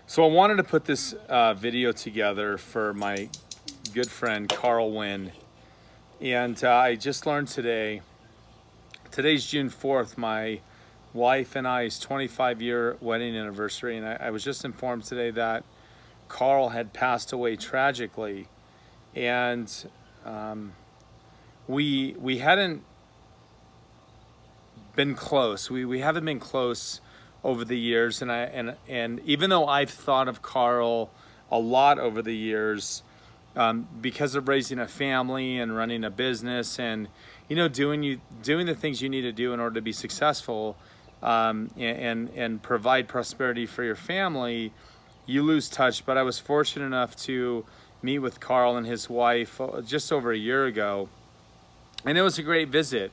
So I wanted to put this video together for my good friend Karl Winn, and I just learned today's June 4th, my wife and I's 25-year wedding anniversary, and I was just informed today that Karl had passed away tragically, and we hadn't been close. We haven't been close over the years, and even though I've thought of Karl a lot over the years, because of raising a family and running a business, and doing the things you need to do in order to be successful, and provide prosperity for your family, you lose touch. But I was fortunate enough to meet with Karl and his wife just over a year ago, and it was a great visit.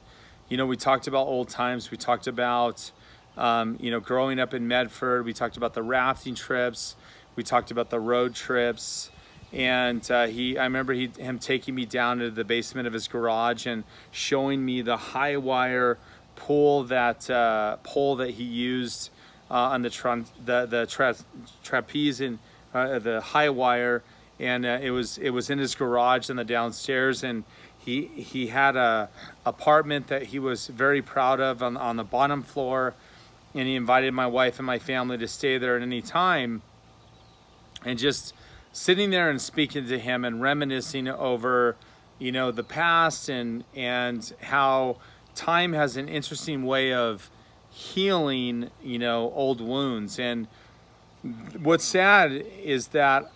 We talked about old times. We talked about, growing up in Medford. We talked about the rafting trips. We talked about the road trips. And I remember him taking me down to the basement of his garage and showing me the high wire pole that he used on the trapeze and the high wire. And it was in his garage in the downstairs, and he had a apartment that he was very proud of on the bottom floor, and he invited my wife and my family to stay there at any time. And just sitting there and speaking to him and reminiscing over the past, and how time has an interesting way of healing old wounds. And what's sad is that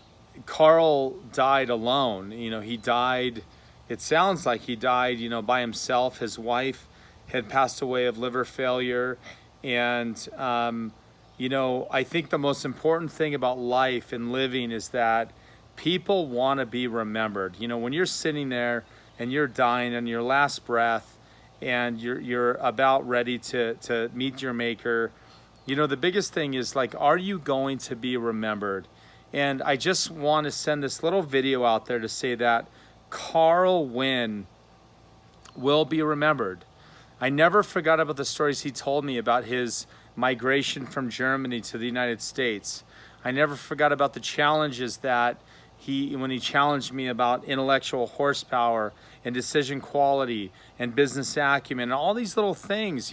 Karl died alone. He died, it sounds like he died, by himself. His wife had passed away of liver failure. And, I think the most important thing about life and living is that people want to be remembered. When you're sitting there and you're dying on your last breath, and you're about ready to meet your maker, the biggest thing is, like, are you going to be remembered? And I just want to send this little video out there to say that Karl Winn will be remembered. I never forgot about the stories he told me about his migration from Germany to the United States. I never forgot about the challenges that when he challenged me about intellectual horsepower and decision quality and business acumen and all these little things.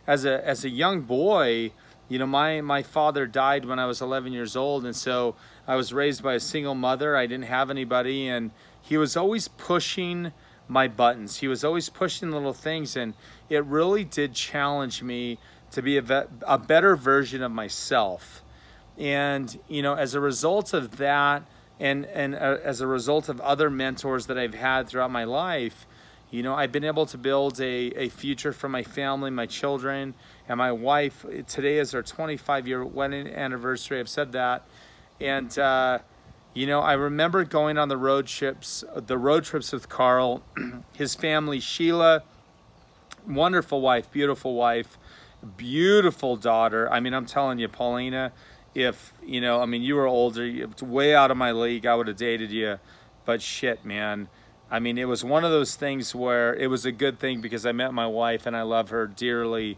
As a young boy, my father died when I was 11 years old, and so I was raised by a single mother. I didn't have anybody, and he was always pushing my buttons. He was always pushing little things, and it really did challenge me to be a better version of myself. And as a result of that, and as a result of other mentors that I've had throughout my life, I've been able to build a future for my family, my children, and my wife. Today is our 25-year wedding anniversary. I've said that. And, I remember going on the road trips with Karl, his family, Sheila, wonderful wife, beautiful daughter. I'm telling you, Paulina, if, you were older, way out of my league, I would have dated you. But shit, man. It was one of those things where it was a good thing because I met my wife and I love her dearly.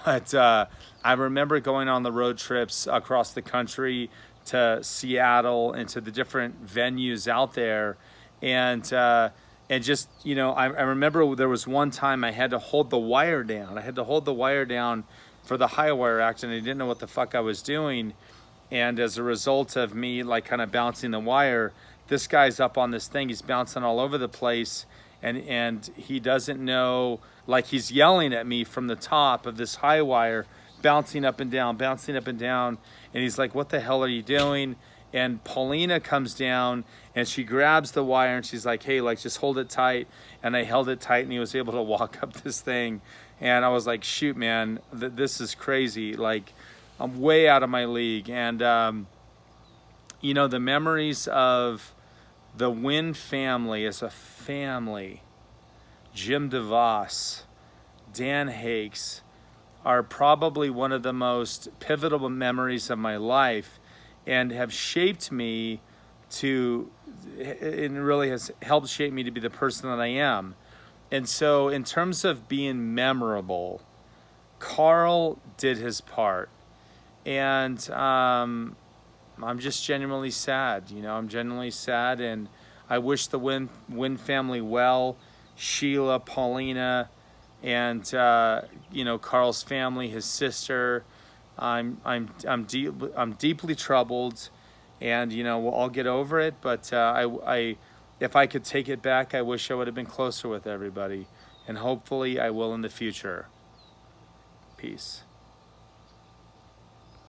But I remember going on the road trips across the country to Seattle and to the different venues out there. And just, I remember there was one time I had to hold the wire down. I had to hold the wire down for the High Wire Act, and I didn't know what the fuck I was doing. And as a result of me, like, kind of bouncing the wire, this guy's up on this thing. He's bouncing all over the place, and he doesn't know, like, he's yelling at me from the top of this high wire, bouncing up and down, and he's like, what the hell are you doing? And Paulina comes down, and she grabs the wire, and she's like, hey, like, just hold it tight. And I held it tight, and he was able to walk up this thing. And I was like, shoot, man, this is crazy. Like, I'm way out of my league. And, the memories of the Winn family as a family, Jim DeVos, Dan Hakes, are probably one of the most pivotal memories of my life, and have shaped me it really has helped shape me to be the person that I am. And so in terms of being memorable, Karl did his part. And I'm just genuinely sad. You know, I'm genuinely sad, and I wish the Winn family well. Sheila, Paulina, and you know, Karl's family, his sister. I'm deeply troubled, and you know, we'll all get over it. But if I could take it back, I wish I would have been closer with everybody, and hopefully I will in the future. Peace.